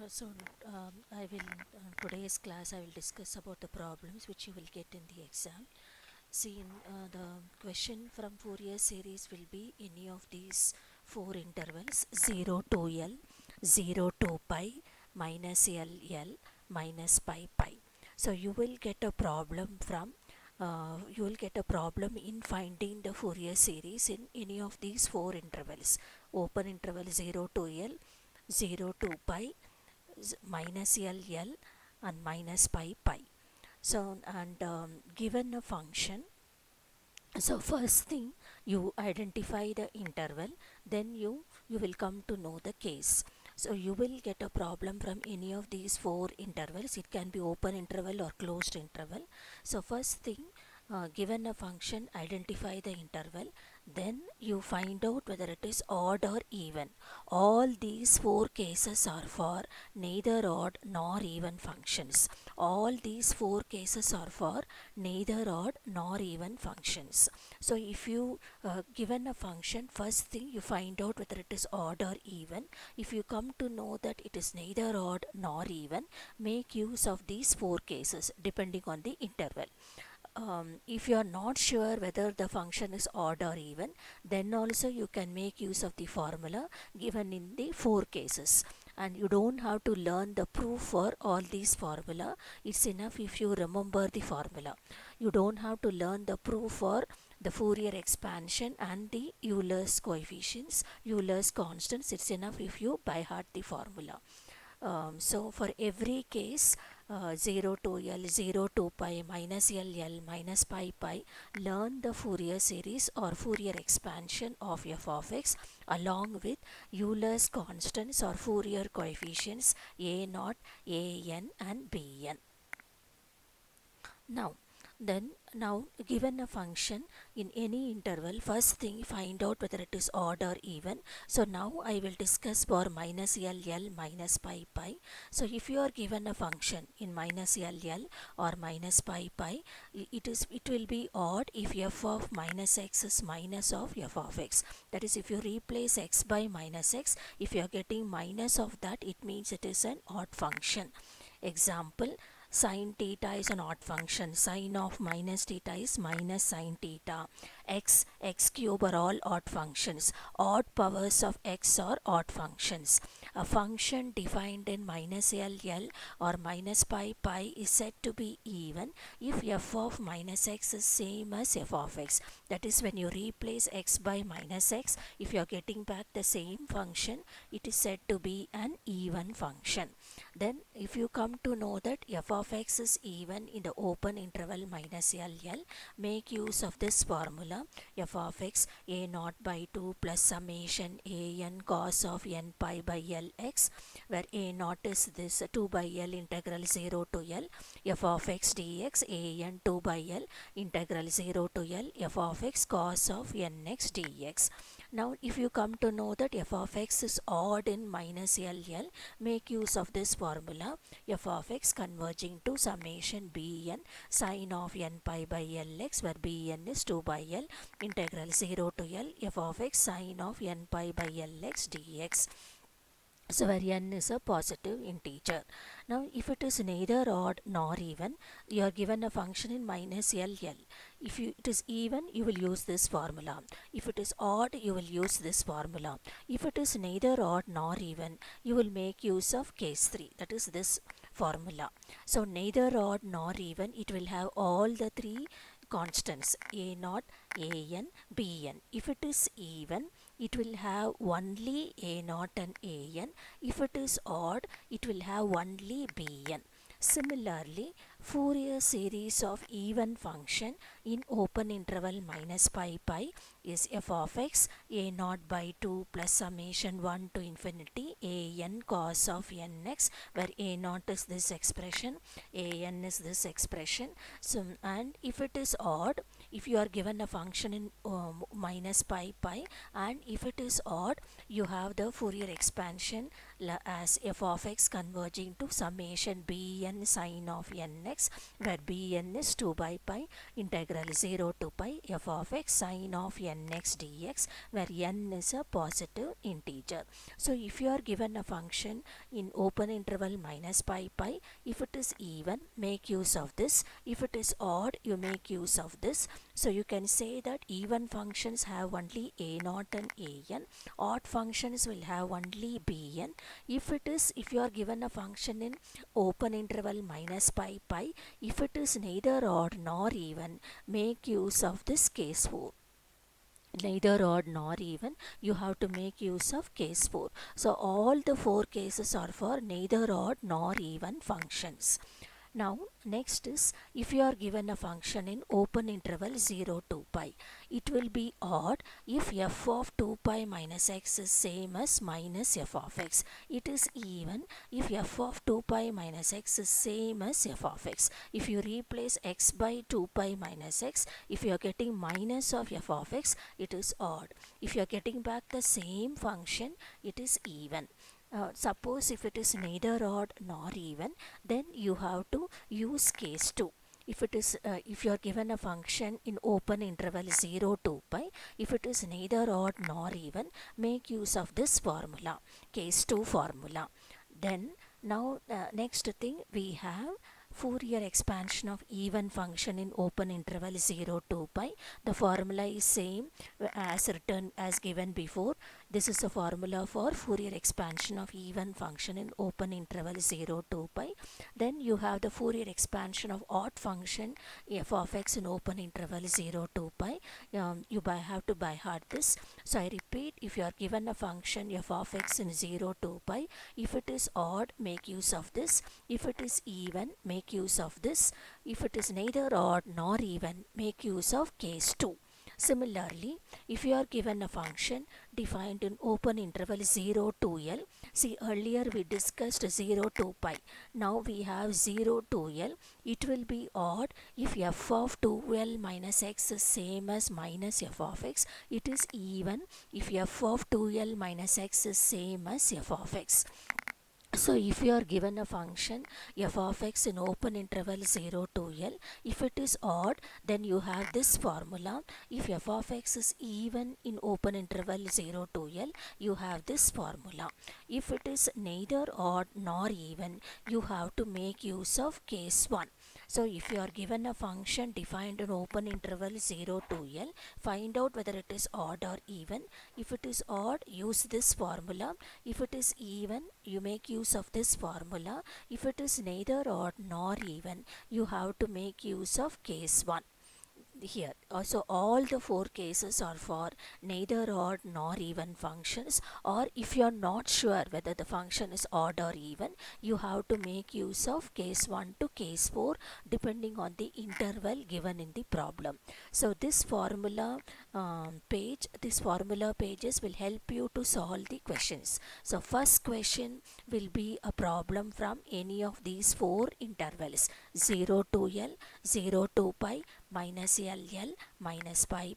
So I will today's class I will discuss about the problems which you will get in the exam. See, the question from Fourier series will be any of these four intervals: 0 to L, 0 to pi, minus L, minus pi pi. So you will get a problem from you will get a problem in finding the Fourier series in any of these four intervals: open interval 0 to L, 0 to pi, minus L and minus pi pi. So and given a function, so first thing you identify the interval, then you will come to know the case. So you will get a problem from any of these four intervals. It can be open interval or closed interval. So first thing, given a function, identify the interval, then you find out whether it is odd or even. All these four cases are for neither odd nor even functions. All these four cases are for neither odd nor even functions. So if you given a function, first thing you find out whether it is odd or even. If you come to know that it is neither odd nor even, make use of these four cases depending on the interval. If you are not sure whether the function is odd or even, then also you can make use of the formula given in the four cases. And you don't have to learn the proof for all these formula. It's enough if you remember the formula. You don't have to learn the proof for the Fourier expansion and the Euler's coefficients, Euler's constants. It's enough if you by heart the formula. So for every case, 0 to L, 0 to pi, minus L, minus pi pi, learn the Fourier series or Fourier expansion of f of x along with Euler's constants or Fourier coefficients a naught, a n and b n. Now given a function in any interval, first thing find out whether it is odd or even. So now I will discuss for minus L minus pi pi. So if you are given a function in minus L or minus pi pi, it will be odd if f of minus x is minus of f of x. That is, if you replace x by minus x, if you are getting minus of that, it means it is an odd function. Example, sine theta is an odd function. Sine of minus theta is minus sine theta. X cube are all odd functions. Odd powers of x are odd functions. A function defined in minus L or minus pi pi is said to be even if f of minus x is same as f of x. That is, when you replace x by minus x, if you are getting back the same function, it is said to be an even function. Then if you come to know that f of x is even in the open interval minus L, make use of this formula: f of x a naught by 2 plus summation a n cos of n pi by Lx, where a naught is this 2 by L integral 0 to L f of x dx, a n 2 by L integral 0 to L f of x cos of nx dx. Now if you come to know that f of x is odd in minus L, make use of this formula: f of x converging to summation bn sine of n pi by Lx, where bn is 2 by L integral 0 to L f of x sine of n pi by Lx dx. So where n is a positive integer. Now if it is neither odd nor even, you are given a function in minus L. If it is even, you will use this formula. If it is odd, you will use this formula. If it is neither odd nor even, you will make use of case 3, that is this formula. So neither odd nor even, it will have all the three constants a naught, a n, b n. If it is even, it will have only a naught and a n. If it is odd, it will have only b n. Similarly, Fourier series of even function in open interval minus pi pi is f of x a naught by 2 plus summation 1 to infinity a n cos of nx, where a naught is this expression, a n is this expression. So, and if it is odd, if you are given a function in minus pi and if it is odd, you have the Fourier expansion as f of x converging to summation bn sine of nx, where bn is 2 by pi integral 0 to pi f of x sine of nx dx, where n is a positive integer. So if you are given a function in open interval minus pi, if it is even, make use of this. If it is odd, you make use of this. So you can say that even functions have only a0 and an, odd functions will have only bn. If you are given a function in open interval minus pi, if it is neither odd nor even, make use of this case 4. Neither odd nor even, you have to make use of case 4. So all the 4 cases are for neither odd nor even functions. Now next is, if you are given a function in open interval 0 to pi, it will be odd if f of 2 pi minus x is same as minus f of x. It is even if f of 2 pi minus x is same as f of x. If you replace x by 2 pi minus x, if you are getting minus of f of x, it is odd. If you are getting back the same function, it is even. Suppose if it is neither odd nor even, then you have to use case 2. If you are given a function in open interval 0 to pi, if it is neither odd nor even, make use of this formula, case 2 formula. Then now next thing we have Fourier expansion of even function in open interval 0 to pi. The formula is same as written as given before. This is a formula for Fourier expansion of even function in open interval 0 to pi. Then you have the Fourier expansion of odd function f of x in open interval 0 to pi. You have to by heart this. So I repeat, if you are given a function f of x in 0 to pi, if it is odd, make use of this. If it is even, make use of this. If it is neither odd nor even, make use of case 2. Similarly, if you are given a function defined in open interval 0 to L, see earlier we discussed 0 to pi, now we have 0 to L, it will be odd if f of 2L minus x is same as minus f of x. It is even if f of 2L minus x is same as f of x. So if you are given a function f of x in open interval 0 to L, if it is odd, then you have this formula. If f of x is even in open interval 0 to L, you have this formula. If it is neither odd nor even, you have to make use of case 1. So if you are given a function defined in open interval 0 to L, find out whether it is odd or even. If it is odd, use this formula. If it is even, you make use of this formula. If it is neither odd nor even, you have to make use of case 1 here. Also all the 4 cases are for neither odd nor even functions, or if you are not sure whether the function is odd or even, you have to make use of case 1 to case 4 depending on the interval given in the problem. So this formula these formula pages will help you to solve the questions. So first question will be a problem from any of these 4 intervals, 0 to L, 0 to pi, minus L minus pi.